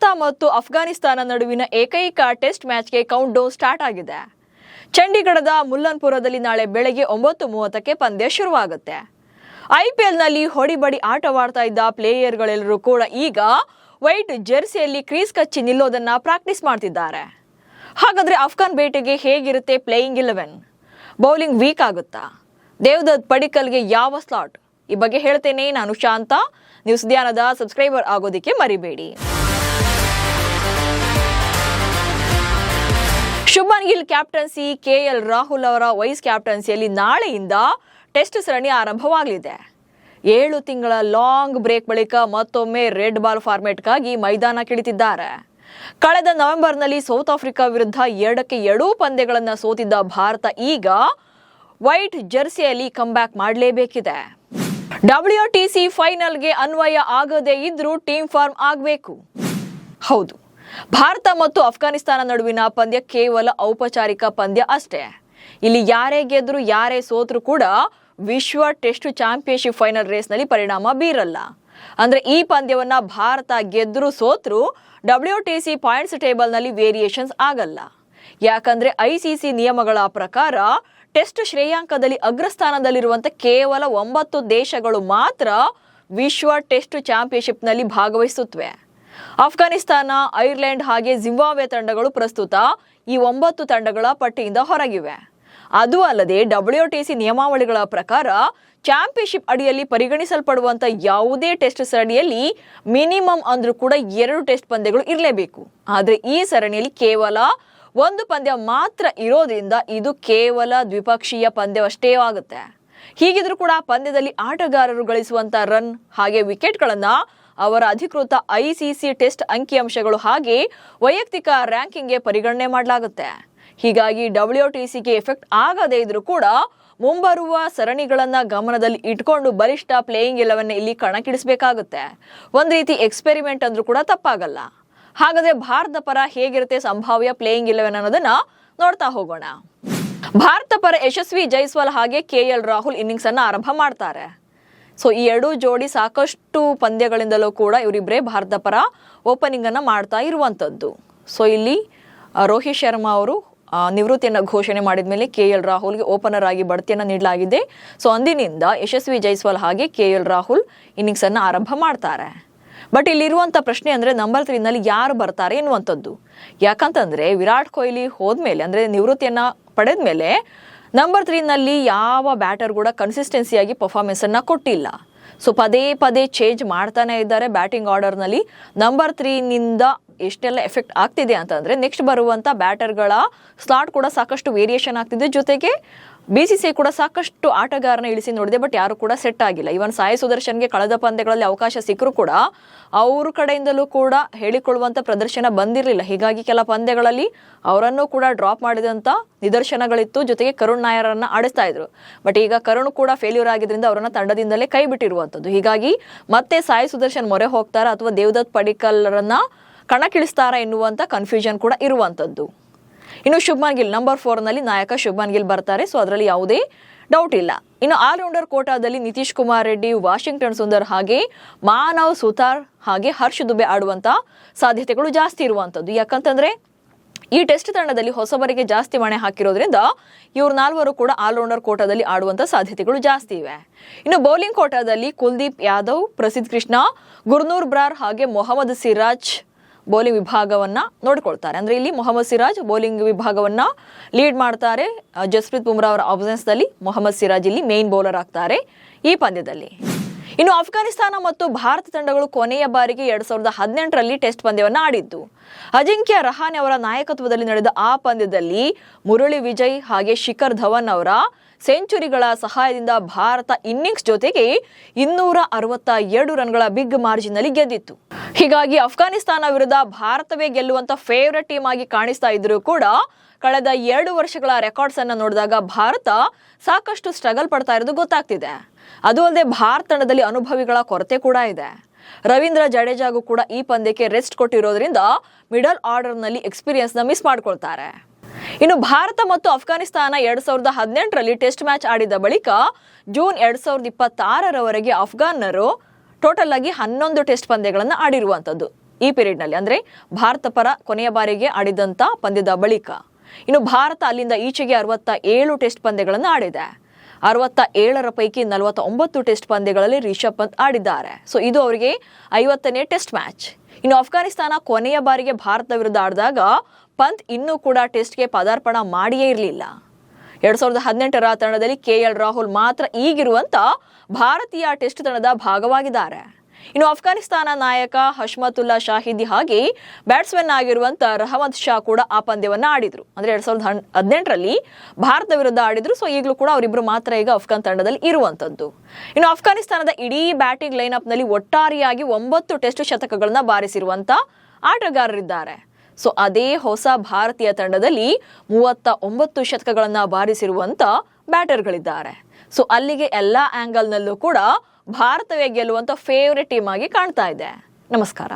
ಭಾರತ ಮತ್ತು ಅಫ್ಘಾನಿಸ್ತಾನ ನಡುವಿನ ಏಕೈಕ ಟೆಸ್ಟ್ ಮ್ಯಾಚ್ಗೆ ಕೌಂಟ್ ಡೌನ್ ಸ್ಟಾರ್ಟ್ ಆಗಿದೆ. ಚಂಡೀಗಢದ ಮುಲ್ಲನ್ಪುರದಲ್ಲಿ ನಾಳೆ ಬೆಳಗ್ಗೆ 9:30ಕ್ಕೆ ಪಂದ್ಯ ಶುರುವಾಗುತ್ತೆ. ಐಪಿಎಲ್ನಲ್ಲಿ ಹೊಡಿಬಡಿ ಆಟವಾಡ್ತಾ ಇದ್ದ ಪ್ಲೇಯರ್ಗಳೆಲ್ಲರೂ ಕೂಡ ಈಗ ವೈಟ್ ಜೆರ್ಸಿಯಲ್ಲಿ ಕ್ರೀಸ್ ಕಚ್ಚಿ ನಿಲ್ಲೋದನ್ನ ಪ್ರಾಕ್ಟೀಸ್ ಮಾಡ್ತಿದ್ದಾರೆ. ಹಾಗಾದ್ರೆ ಅಫ್ಘಾನ್ ಬೇಟೆಗೆ ಹೇಗಿರುತ್ತೆ ಪ್ಲೇಯಿಂಗ್ 11? ಬೌಲಿಂಗ್ ವೀಕ್ ಆಗುತ್ತಾ? ದೇವದತ್ ಪಡಿಕ್ಕಲ್ಗೆ ಯಾವ ಸ್ಲಾಟ್? ಈ ಬಗ್ಗೆ ಹೇಳ್ತೇನೆ. ನಾನು ಶಾಂತ. ನ್ಯೂಸ್ ಧ್ಯಾನದ ಸಬ್ಸ್ಕ್ರೈಬರ್ ಆಗೋದಿಕ್ಕೆ ಮರಿಬೇಡಿ. ಶುಭ್ಮನ್ ಗಿಲ್ ಕ್ಯಾಪ್ಟನ್ಸಿ, ಕೆಎಲ್ ರಾಹುಲ್ ಅವರ ವೈಸ್ ಕ್ಯಾಪ್ಟನ್ಸಿಯಲ್ಲಿ ನಾಳೆಯಿಂದ ಟೆಸ್ಟ್ ಸರಣಿ ಆರಂಭವಾಗಲಿದೆ. 7 ತಿಂಗಳ ಲಾಂಗ್ ಬ್ರೇಕ್ ಬಳಿಕ ಮತ್ತೊಮ್ಮೆ ರೆಡ್ ಬಾಲ್ ಫಾರ್ಮೆಟ್ಗಾಗಿ ಮೈದಾನಕ್ಕಿಳಿತಿದ್ದಾರೆ. ಕಳೆದ ನವೆಂಬರ್ನಲ್ಲಿ ಸೌತ್ ಆಫ್ರಿಕಾ ವಿರುದ್ಧ 2-2 ಪಂದ್ಯಗಳನ್ನು ಸೋತಿದ್ದ ಭಾರತ ಈಗ ವೈಟ್ ಜೆರ್ಸಿಯಲ್ಲಿ ಕಮ್ಬ್ಯಾಕ್ ಮಾಡಲೇಬೇಕಿದೆ. WTC ಫೈನಲ್ಗೆ ಅನ್ವಯ ಆಗದೇ ಇದ್ರೂ ಟೀಮ್ ಫಾರ್ಮ್ ಆಗಬೇಕು. ಹೌದು, ಭಾರತ ಮತ್ತು ಅಫ್ಘಾನಿಸ್ತಾನ ನಡುವಿನ ಪಂದ್ಯ ಕೇವಲ ಔಪಚಾರಿಕ ಪಂದ್ಯ ಅಷ್ಟೇ. ಇಲ್ಲಿ ಯಾರೇ ಗೆದ್ರು ಯಾರೇ ಸೋತ್ರು ಕೂಡ ವಿಶ್ವ ಟೆಸ್ಟ್ ಚಾಂಪಿಯನ್ಶಿಪ್ ಫೈನಲ್ ರೇಸ್ನಲ್ಲಿ ಪರಿಣಾಮ ಬೀರಲ್ಲ. ಅಂದ್ರೆ ಈ ಪಂದ್ಯವನ್ನ ಭಾರತ ಗೆದ್ರು ಸೋತ್ರು WTC ಪಾಯಿಂಟ್ಸ್ ಟೇಬಲ್ನಲ್ಲಿ ವೇರಿಯೇಷನ್ಸ್ ಆಗಲ್ಲ. ಯಾಕಂದ್ರೆ ICC ನಿಯಮಗಳ ಪ್ರಕಾರ ಟೆಸ್ಟ್ ಶ್ರೇಯಾಂಕದಲ್ಲಿ ಅಗ್ರಸ್ಥಾನದಲ್ಲಿರುವಂತ ಕೇವಲ 9 ದೇಶಗಳು ಮಾತ್ರ ವಿಶ್ವ ಟೆಸ್ಟ್ ಚಾಂಪಿಯನ್ಶಿಪ್ನಲ್ಲಿ ಭಾಗವಹಿಸುತ್ತವೆ. ಅಫ್ಘಾನಿಸ್ತಾನ, ಐರ್ಲೆಂಡ್ ಹಾಗೆ ಜಿಂಬಾಬ್ವೆ ತಂಡಗಳು ಪ್ರಸ್ತುತ ಈ 9 ತಂಡಗಳ ಪಟ್ಟಿಯಿಂದ ಹೊರಗಿವೆ. ಅದು ಅಲ್ಲದೆ WTC ನಿಯಮಾವಳಿಗಳ ಪ್ರಕಾರ ಚಾಂಪಿಯನ್ಶಿಪ್ ಅಡಿಯಲ್ಲಿ ಪರಿಗಣಿಸಲ್ಪಡುವಂತ ಯಾವುದೇ ಟೆಸ್ಟ್ ಸರಣಿಯಲ್ಲಿ ಮಿನಿಮಮ್ ಅಂದ್ರೂ ಕೂಡ 2 ಟೆಸ್ಟ್ ಪಂದ್ಯಗಳು ಇರಲೇಬೇಕು. ಆದ್ರೆ ಈ ಸರಣಿಯಲ್ಲಿ ಕೇವಲ 1 ಪಂದ್ಯ ಮಾತ್ರ ಇರೋದ್ರಿಂದ ಇದು ಕೇವಲ ದ್ವಿಪಕ್ಷೀಯ ಪಂದ್ಯವಷ್ಟೇ ಆಗುತ್ತೆ. ಹೀಗಿದ್ರೂ ಕೂಡ ಪಂದ್ಯದಲ್ಲಿ ಆಟಗಾರರು ಗಳಿಸುವಂತ ರನ್ ಹಾಗೆ ವಿಕೆಟ್ಗಳನ್ನ ಅವರ ಅಧಿಕೃತ ICC ಟೆಸ್ಟ್ ಅಂಕಿಅಂಶಗಳು ಹಾಗೆ ವೈಯಕ್ತಿಕ ರ್ಯಾಂಕಿಂಗ್ಗೆ ಪರಿಗಣನೆ ಮಾಡಲಾಗುತ್ತೆ. ಹೀಗಾಗಿ WTCಗೆ ಎಫೆಕ್ಟ್ ಆಗದೇ ಇದ್ರೂ ಕೂಡ ಮುಂಬರುವ ಸರಣಿಗಳನ್ನ ಗಮನದಲ್ಲಿ ಇಟ್ಕೊಂಡು ಬಲಿಷ್ಠ ಪ್ಲೇಯಿಂಗ್ 11 ಇಲ್ಲಿ ಕಣಕ್ಕಿಳಿಸಬೇಕಾಗುತ್ತೆ. ಒಂದ್ ರೀತಿ ಎಕ್ಸ್ಪೆರಿಮೆಂಟ್ ಅಂದ್ರೂ ಕೂಡ ತಪ್ಪಾಗಲ್ಲ. ಹಾಗಾದ್ರೆ ಭಾರತ ಪರ ಹೇಗಿರುತ್ತೆ ಸಂಭಾವ್ಯ ಪ್ಲೇಯಿಂಗ್ 11 ಅನ್ನೋದನ್ನ ನೋಡ್ತಾ ಹೋಗೋಣ. ಭಾರತ ಪರ ಯಶಸ್ವಿ ಜೈಸ್ವಾಲ್ ಹಾಗೆ KL ರಾಹುಲ್ ಇನ್ನಿಂಗ್ಸ್ ಅನ್ನ ಆರಂಭ ಮಾಡ್ತಾರೆ. ಸೊ ಈ 2 ಜೋಡಿ ಸಾಕಷ್ಟು ಪಂದ್ಯಗಳಿಂದಲೂ ಕೂಡ ಇವರಿಬ್ಬರೇ ಭಾರತ ಪರ ಓಪನಿಂಗ್ ಅನ್ನ ಮಾಡ್ತಾ ಇರುವಂತದ್ದು. ಸೊ ಇಲ್ಲಿ ರೋಹಿತ್ ಶರ್ಮಾ ಅವರು ನಿವೃತ್ತಿಯನ್ನು ಘೋಷಣೆ ಮಾಡಿದ ಮೇಲೆ KL ರಾಹುಲ್ಗೆ ಓಪನರ್ ಆಗಿ ಬಡ್ತಿಯನ್ನು ನೀಡಲಾಗಿದೆ. ಸೊ ಅಂದಿನಿಂದ ಯಶಸ್ವಿ ಜೈಸ್ವಾಲ್ ಹಾಗೆ KL ರಾಹುಲ್ ಇನ್ನಿಂಗ್ಸ್ ಅನ್ನ ಆರಂಭ ಮಾಡ್ತಾರೆ. ಬಟ್ ಇಲ್ಲಿರುವಂಥ ಪ್ರಶ್ನೆ ಅಂದರೆ ನಂಬರ್ 3ನಲ್ಲಿ ಯಾರು ಬರ್ತಾರೆ ಎನ್ನುವಂಥದ್ದು. ಯಾಕಂತಂದರೆ ವಿರಾಟ್ ಕೊಹ್ಲಿ ಹೋದ್ಮೇಲೆ ಅಂದರೆ ನಿವೃತ್ತಿಯನ್ನು ಪಡೆದ ಮೇಲೆ ನಂಬರ್ 3ನಲ್ಲಿ ಯಾವ ಬ್ಯಾಟರ್ ಕೂಡ ಕನ್ಸಿಸ್ಟೆನ್ಸಿಯಾಗಿ ಪರ್ಫಾರ್ಮೆನ್ಸನ್ನು ಕೊಟ್ಟಿಲ್ಲ. ಸೊ ಪದೇ ಪದೇ ಚೇಂಜ್ ಮಾಡ್ತಾನೆ ಇದ್ದಾರೆ ಬ್ಯಾಟಿಂಗ್ ಆರ್ಡರ್ನಲ್ಲಿ. ನಂಬರ್ 3ನಿಂದ ಎಷ್ಟೆಲ್ಲ ಎಫೆಕ್ಟ್ ಆಗ್ತಿದೆ ಅಂತಂದರೆ ನೆಕ್ಸ್ಟ್ ಬರುವಂಥ ಬ್ಯಾಟರ್ಗಳ ಸ್ಲಾಟ್ ಕೂಡ ಸಾಕಷ್ಟು ವೇರಿಯೇಷನ್ ಆಗ್ತಿದೆ. ಜೊತೆಗೆ BCCI ಕೂಡ ಸಾಕಷ್ಟು ಆಟಗಾರನ ಇಳಿಸಿ ನೋಡಿದೆ, ಬಟ್ ಯಾರು ಕೂಡ ಸೆಟ್ ಆಗಿಲ್ಲ. ಇವನ್ ಸಾಯಿ ಸುದರ್ಶನ್ಗೆ ಕಳೆದ ಪಂದ್ಯಗಳಲ್ಲಿ ಅವಕಾಶ ಸಿಕ್ಕರೂ ಕೂಡ ಅವ್ರ ಕಡೆಯಿಂದಲೂ ಕೂಡ ಹೇಳಿಕೊಳ್ಳುವಂಥ ಪ್ರದರ್ಶನ ಬಂದಿರಲಿಲ್ಲ. ಹೀಗಾಗಿ ಕೆಲ ಪಂದ್ಯಗಳಲ್ಲಿ ಅವರನ್ನು ಕೂಡ ಡ್ರಾಪ್ ಮಾಡಿದಂಥ ನಿದರ್ಶನಗಳಿತ್ತು. ಜೊತೆಗೆ ಕರುಣ್ ನಾಯರನ್ನ ಆಡಿಸ್ತಾ ಇದ್ರು. ಬಟ್ ಈಗ ಕರುಣ್ ಕೂಡ ಫೇಲ್ಯೂರ್ ಆಗಿದ್ರಿಂದ ಅವರನ್ನ ತಂಡದಿಂದಲೇ ಕೈ ಬಿಟ್ಟಿರುವಂಥದ್ದು. ಹೀಗಾಗಿ ಮತ್ತೆ ಸಾಯಿ ಸುದರ್ಶನ್ ಮೊರೆ ಹೋಗ್ತಾರಾ ಅಥವಾ ದೇವದತ್ ಪಡಿಕ್ಕಲ್ರನ್ನ ಕಣಕ್ಕಿಳಿಸ್ತಾರಾ ಎನ್ನುವಂಥ ಕನ್ಫ್ಯೂಷನ್ ಕೂಡ ಇರುವಂಥದ್ದು. ಇನ್ನು ಶುಭ್ಮನ್ ಗಿಲ್ ನಂಬರ್ 4ನಲ್ಲಿ ನಾಯಕ ಶುಭ್ಮನ್ ಗಿಲ್ ಬರ್ತಾರೆ. ಸೊ ಅದರಲ್ಲಿ ಯಾವುದೇ ಡೌಟ್ ಇಲ್ಲ. ಇನ್ನು ಆಲ್ರೌಂಡರ್ ಕೋಟಾದಲ್ಲಿ ನಿತೀಶ್ ಕುಮಾರ್ ರೆಡ್ಡಿ, ವಾಷಿಂಗ್ಟನ್ ಸುಂದರ್ ಹಾಗೆ ಮಾನವ್ ಸುತಾರ್ ಹಾಗೆ ಹರ್ಷ್ ದುಬೆ ಆಡುವಂತ ಸಾಧ್ಯತೆಗಳು ಜಾಸ್ತಿ ಇರುವಂಥದ್ದು. ಯಾಕಂತಂದ್ರೆ ಈ ಟೆಸ್ಟ್ ತಂಡದಲ್ಲಿ ಹೊಸಬರಿಗೆ ಜಾಸ್ತಿ ಮಣೆ ಹಾಕಿರೋದ್ರಿಂದ ಇವ್ರು 4 ಕೂಡ ಆಲ್ರೌಂಡರ್ ಕೋಟಾದಲ್ಲಿ ಆಡುವಂತ ಸಾಧ್ಯತೆಗಳು ಜಾಸ್ತಿ ಇವೆ. ಇನ್ನು ಬೌಲಿಂಗ್ ಕೋಟಾದಲ್ಲಿ ಕುಲ್ದೀಪ್ ಯಾದವ್, ಪ್ರಸಿದ್ಧ ಕೃಷ್ಣ, ಗುರ್ನೂರ್ ಬ್ರಾರ್ ಹಾಗೆ ಮೊಹಮ್ಮದ್ ಸಿರಾಜ್ ಬೌಲಿಂಗ್ ವಿಭಾಗವನ್ನ ನೋಡ್ಕೊಳ್ತಾರೆ. ಅಂದ್ರೆ ಇಲ್ಲಿ ಮೊಹಮ್ಮದ್ ಸಿರಾಜ್ ಬೌಲಿಂಗ್ ವಿಭಾಗವನ್ನ ಲೀಡ್ ಮಾಡ್ತಾರೆ. ಜಸ್ಪ್ರೀತ್ ಬುಮ್ರಾ ಅವರ ಆಬ್ಸೆನ್ಸ್ನಲ್ಲಿ ಮೊಹಮ್ಮದ್ ಸಿರಾಜ್ ಇಲ್ಲಿ ಮೇನ್ ಬೌಲರ್ ಆಗ್ತಾರೆ ಈ ಪಂದ್ಯದಲ್ಲಿ. ಇನ್ನು ಅಫ್ಘಾನಿಸ್ತಾನ ಮತ್ತು ಭಾರತ ತಂಡಗಳು ಕೊನೆಯ ಬಾರಿಗೆ 2018ರಲ್ಲಿ ಟೆಸ್ಟ್ ಪಂದ್ಯವನ್ನ ಆಡಿದ್ದು. ಅಜಿಂಕ್ಯ ರಹಾನೆ ಅವರ ನಾಯಕತ್ವದಲ್ಲಿ ನಡೆದ ಆ ಪಂದ್ಯದಲ್ಲಿ ಮುರಳಿ ವಿಜಯ್ ಹಾಗೆ ಶಿಖರ್ ಧವನ್ ಅವರ ಸೆಂಚುರಿಗಳ ಸಹಾಯದಿಂದ ಭಾರತ ಇನ್ನಿಂಗ್ಸ್ ಜೊತೆಗೆ 262 ರನ್ಗಳ ಬಿಗ್ ಮಾರ್ಜಿನ್ ಅಲ್ಲಿ ಗೆದ್ದಿತ್ತು. ಹೀಗಾಗಿ ಅಫ್ಘಾನಿಸ್ತಾನ ವಿರುದ್ಧ ಭಾರತವೇ ಗೆಲ್ಲುವಂತ ಫೇವರೆಟ್ ಟೀಮ್ ಆಗಿ ಕಾಣಿಸ್ತಾ ಇದ್ರು ಕೂಡ ಕಳೆದ 2 ವರ್ಷಗಳ ರೆಕಾರ್ಡ್ಸ್ ಅನ್ನ ನೋಡಿದಾಗ ಭಾರತ ಸಾಕಷ್ಟು ಸ್ಟ್ರಗಲ್ ಪಡ್ತಾ ಇರೋದು ಗೊತ್ತಾಗ್ತಿದೆ. ಅದು ಅಲ್ಲದೆ ಭಾರತ ತಂಡದಲ್ಲಿ ಅನುಭವಿಗಳ ಕೊರತೆ ಕೂಡ ಇದೆ. ರವೀಂದ್ರ ಜಡೇಜಾಗೂ ಕೂಡ ಈ ಪಂದ್ಯಕ್ಕೆ ರೆಸ್ಟ್ ಕೊಟ್ಟಿರೋದ್ರಿಂದ ಮಿಡಲ್ ಆರ್ಡರ್ನಲ್ಲಿ ಎಕ್ಸ್ಪೀರಿಯನ್ಸ್ನ ಮಿಸ್ ಮಾಡ್ಕೊಳ್ತಾರೆ. ಇನ್ನು ಭಾರತ ಮತ್ತು ಅಫ್ಘಾನಿಸ್ತಾನ 2018ರಲ್ಲಿ ಟೆಸ್ಟ್ ಮ್ಯಾಚ್ ಆಡಿದ ಬಳಿಕ ಜೂನ್ 2026ರವರೆಗೆ ಅಫ್ಘಾನರು ಟೋಟಲ್ ಆಗಿ 11 ಟೆಸ್ಟ್ ಪಂದ್ಯಗಳನ್ನು ಆಡಿರುವಂಥದ್ದು. ಈ ಪೀರಿಯಡ್ನಲ್ಲಿ, ಅಂದರೆ ಭಾರತ ಪರ ಕೊನೆಯ ಬಾರಿಗೆ ಆಡಿದಂಥ ಪಂದ್ಯದ ಬಳಿಕ. ಇನ್ನು ಭಾರತ ಅಲ್ಲಿಂದ ಈಚೆಗೆ 67 ಟೆಸ್ಟ್ ಪಂದ್ಯಗಳನ್ನು ಆಡಿದೆ. 67ರ ಪೈಕಿ 49 ಟೆಸ್ಟ್ ಪಂದ್ಯಗಳಲ್ಲಿ ರಿಷಬ್ ಪಂತ್ ಆಡಿದ್ದಾರೆ. ಸೊ ಇದು ಅವರಿಗೆ 50ನೇ ಟೆಸ್ಟ್ ಮ್ಯಾಚ್. ಇನ್ನು ಅಫ್ಘಾನಿಸ್ತಾನ ಕೊನೆಯ ಬಾರಿಗೆ ಭಾರತ ವಿರುದ್ಧ ಆಡಿದಾಗ ಪಂತ್ ಇನ್ನೂ ಕೂಡ ಟೆಸ್ಟ್ಗೆ ಪದಾರ್ಪಣ ಮಾಡಿಯೇ ಇರಲಿಲ್ಲ. 2018ರ ತಂಡದಲ್ಲಿ KL ರಾಹುಲ್ ಮಾತ್ರ ಈಗಿರುವಂತ ಭಾರತೀಯ ಟೆಸ್ಟ್ ತಂಡದ ಭಾಗವಾಗಿದ್ದಾರೆ. ಇನ್ನು ಅಫ್ಘಾನಿಸ್ತಾನ ನಾಯಕ ಹಶ್ಮತುಲ್ಲಾ ಶಾಹಿದಿ ಹಾಗೆ ಬ್ಯಾಟ್ಸ್ಮನ್ ಆಗಿರುವಂತ ರಹಮದ್ ಶಾ ಕೂಡ ಆ ಪಂದ್ಯವನ್ನ ಆಡಿದ್ರು. ಅಂದ್ರೆ 2018ರಲ್ಲಿ ಭಾರತ ವಿರುದ್ಧ ಆಡಿದ್ರು. ಸೊ ಈಗಲೂ ಕೂಡ ಅವರಿಬ್ರು ಮಾತ್ರ ಈಗ ಅಫ್ಘಾನ್ ತಂಡದಲ್ಲಿ ಇರುವಂತದ್ದು. ಇನ್ನು ಅಫ್ಘಾನಿಸ್ತಾನದ ಇಡೀ ಬ್ಯಾಟಿಂಗ್ ಲೈನ್ಅಪ್ ನಲ್ಲಿ ಒಟ್ಟಾರೆಯಾಗಿ 9 ಟೆಸ್ಟ್ ಶತಕಗಳನ್ನ ಬಾರಿಸಿರುವಂತ ಆಟಗಾರರಿದ್ದಾರೆ. ಸೊ ಅದೇ ಹೊಸ ಭಾರತೀಯ ತಂಡದಲ್ಲಿ 39 ಶತಕಗಳನ್ನ ಬಾರಿಸಿರುವಂತ ಬ್ಯಾಟರ್ಗಳಿದ್ದಾರೆ. ಸೊ ಅಲ್ಲಿಗೆ ಎಲ್ಲಾ ಆಂಗಲ್ನಲ್ಲೂ ಕೂಡ ಭಾರತವೇ ಗೆಲ್ಲುವಂತ ಫೇವರೇಟ್ ಟೀಮ್ ಆಗಿ ಕಾಣ್ತಾ ಇದೆ. ನಮಸ್ಕಾರ.